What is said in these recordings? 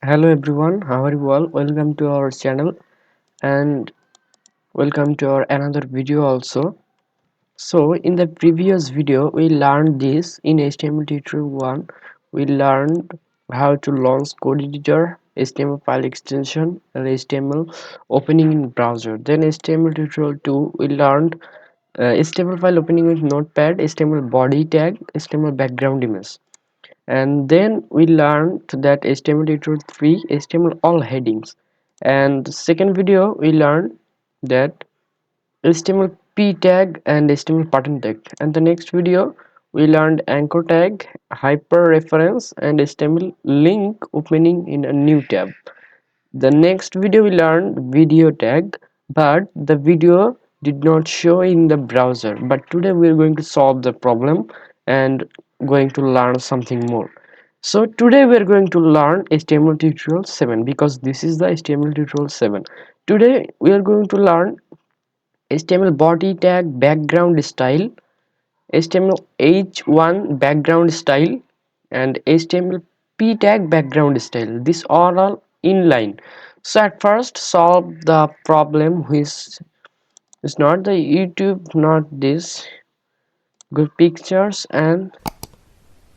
Hello everyone, how are you all? Welcome to our channel and welcome to our another video also. So in the previous video we learned this in HTML tutorial 1. We learned how to launch code editor, HTML file extension and HTML opening in browser. Then HTML tutorial 2 we learned HTML file opening with notepad, HTML body tag, HTML background image. And then we learned that HTML tutorial 3 HTML all headings, and the second video we learned that HTML p tag and HTML pattern tag, and the next video we learned anchor tag, hyper reference and HTML link opening in a new tab. The next video we learned video tag, but the video did not show in the browser. But today we are going to solve the problem and going to learn something more. So today we are going to learn HTML tutorial 7 because this is the HTML tutorial 7. Today we are going to learn HTML body tag background style, HTML h1 background style and HTML p tag background style. These are all inline. So at first solve the problem which is not the YouTube, not this good pictures, and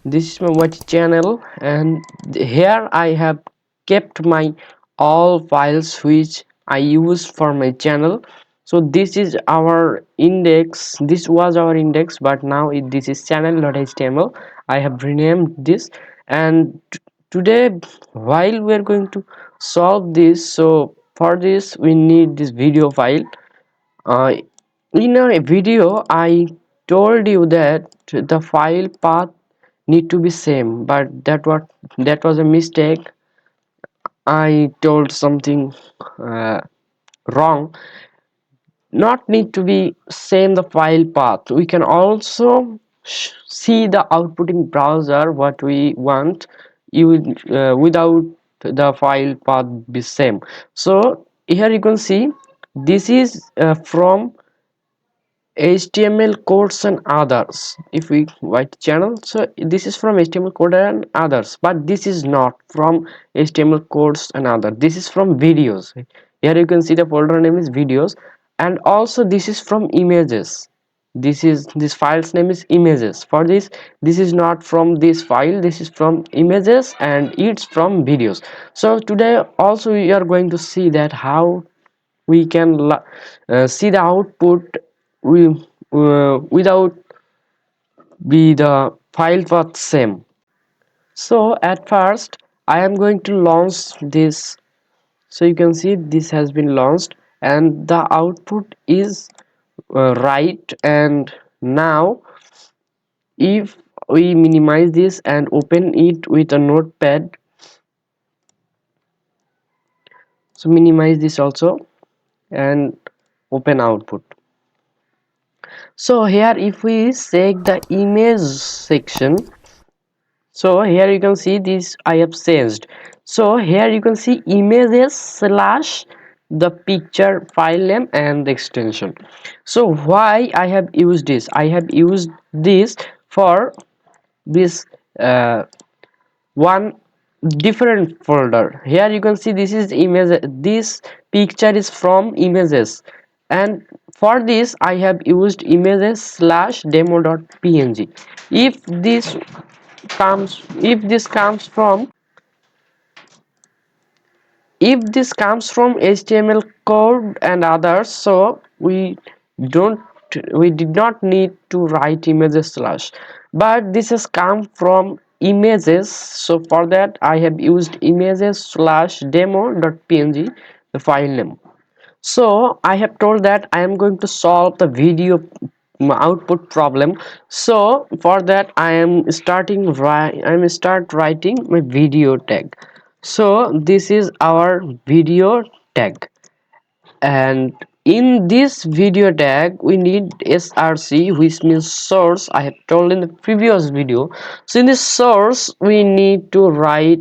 this is my watch channel, and here I have kept my all files which I use for my channel. So this is our index, this was our index, but now this is channel.html. I have renamed this, and today while we are going to solve this, so for this we need this video file. uh, in a video I told you that the file path need to be same, but that was a mistake. I told something uh, wrong. Not need to be same the file path. We can also see the output in browser what we want you without the file path be same. So here you can see this is from HTML codes and others. If we white channel, so this is from HTML code and others, but this is not from HTML codes and other. This is from videos. Here you can see the folder name is videos, and also this is from images. This file's name is images. For this is not from this file, this is from images and it's from videos. So today also we are going to see that how we can see the output we without be the file path same. So at first I am going to launch this. So you can see this has been launched and the output is right. And now if we minimize this and open it with a notepad, so minimize this also and open output. So here if we check the image section, so here you can see this I have changed. So here you can see images slash the picture file name and the extension. So why I have used this? I have used this for this one different folder. Here you can see this is image, this picture is from images, and for this I have used images slash demo.png. if this if this comes from HTML code and others, so don't we did not need to write images slash, but this has come from images, so for that I have used images slash demo.png, the file name. So I have told that I am going to solve the video output problem. So for that I am start writing my video tag. So this is our video tag, and in this video tag we need src, which means source. I have told in the previous video. So in this source we need to write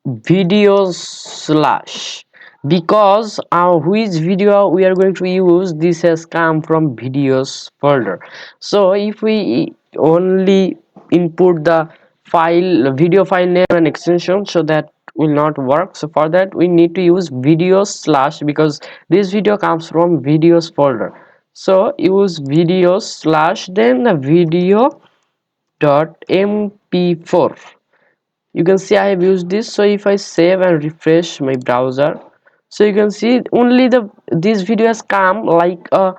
videos slash, because which video we are going to use, this has come from videos folder. So if we only input the file video file name and extension, so that will not work. So for that we need to use video slash, because this video comes from videos folder. So use video slash, then the video dot mp4. You can see I have used this. So if I save and refresh my browser, so you can see only this video has come like a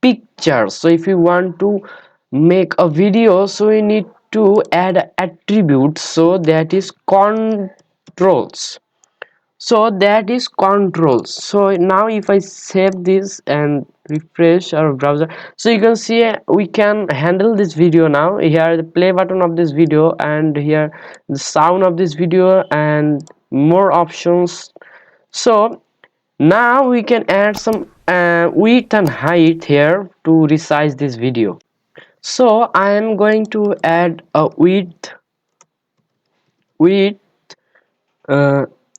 picture. So if you want to make a video, so we need to add attributes, so that is controls. So that is controls. So now if I save this and refresh our browser, so you can see we can handle this video. Now here the play button of this video, and here the sound of this video, and more options. So now we can add some width and height here to resize this video. So I am going to add a width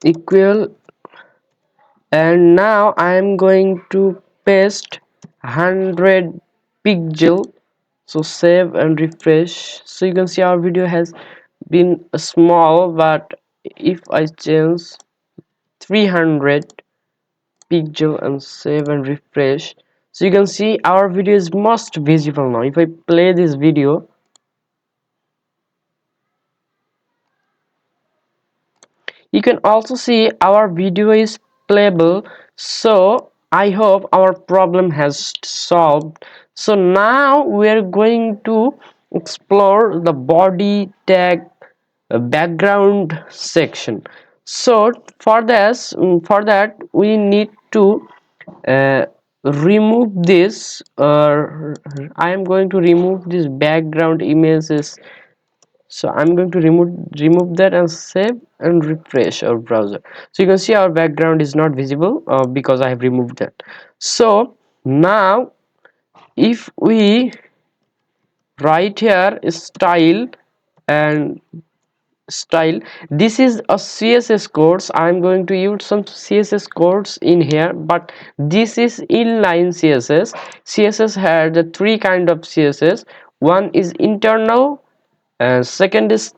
equal, and now I am going to paste 100 pixel. So save and refresh. So you can see our video has been small, but if I change 300 pixel and save and refresh, so you can see our video is most visible now. If I play this video, you can also see our video is playable. So I hope our problem has solved. So now we are going to explore the body tag background section. So for this, for that we need to uh, remove this. I am going to remove this background images. So I'm going to remove that and save and refresh our browser. So you can see our background is not visible because I have removed that. So now if we write here style and style, this is a css codes. I'm going to use some css codes in here, but this is inline css had the three kind of css. One is internal, second is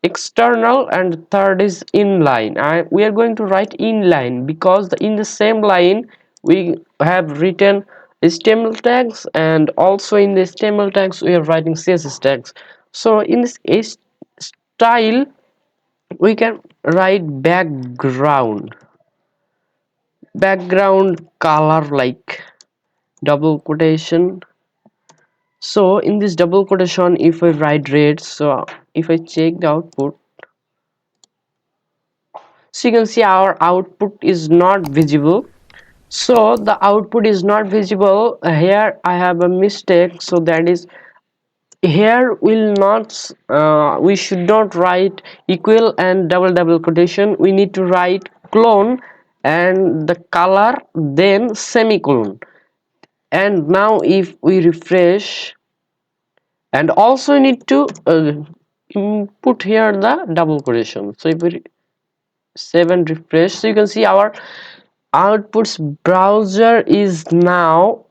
external, and third is inline. We are going to write inline because in the same line we have written HTML tags, and also in the HTML tags we are writing CSS tags. So in this style we can write background color, like double quotation. So in this double quotation, if I write red, so if I check the output, so you can see our output is not visible. So the output is not visible. Here I have a mistake. So that is, here will not we should not write equal and double quotation. We need to write clone and the color, then semicolon. And now if we refresh, and also need to input here the double quotation. So if we save and refresh, so you can see our outputs browser is now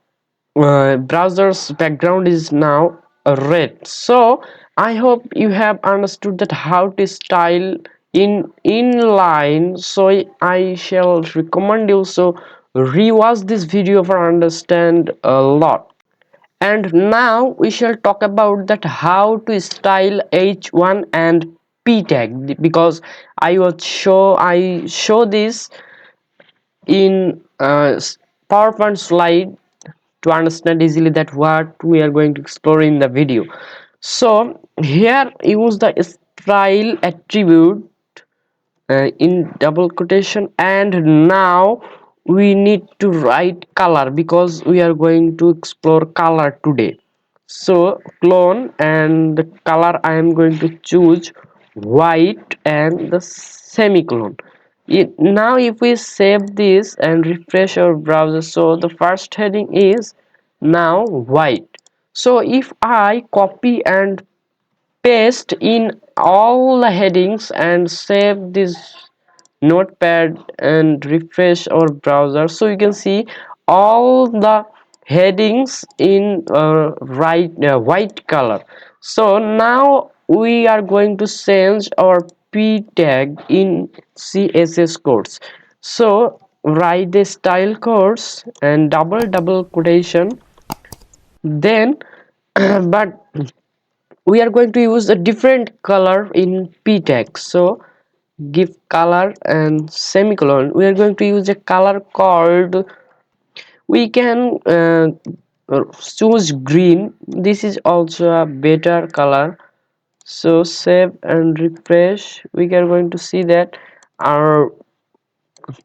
browser's background is now red. So I hope you have understood that how to style in inline. So I shall recommend you, so rewatch this video for understand a lot. And now we shall talk about that how to style h1 and p tag, because I show this in PowerPoint slide to understand easily that what we are going to explore in the video. So here use the style attribute in double quotation, and now we need to write color because we are going to explore color today. So clone, and the color I am going to choose white, and the semicolon. Now if we save this and refresh our browser, so the first heading is now white. So if I copy and paste in all the headings and save this notepad and refresh our browser, so you can see all the headings in white color. So now we are going to change our p tag in css codes. So write the style codes and double quotation, then but we are going to use a different color in p tag. So give color and semicolon. We are going to use a color called, we can choose green. This is also a better color. So save and refresh. We are going to see that our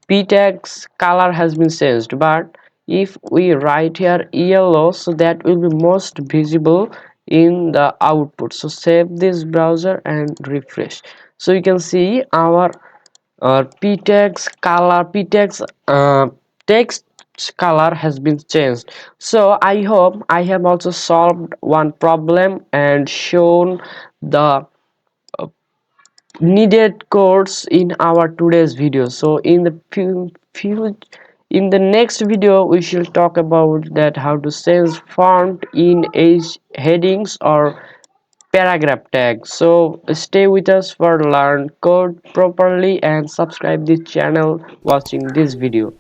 p tags color has been changed, but if we write here yellow, so that will be most visible in the output. So save this browser and refresh. So you can see our p tags color, p tags text color has been changed. So I hope I have also solved one problem and shown the needed codes in our today's video. So in the in the next video we shall talk about that how to change font in age headings or paragraph tags. So stay with us for learn code properly and subscribe this channel watching this video.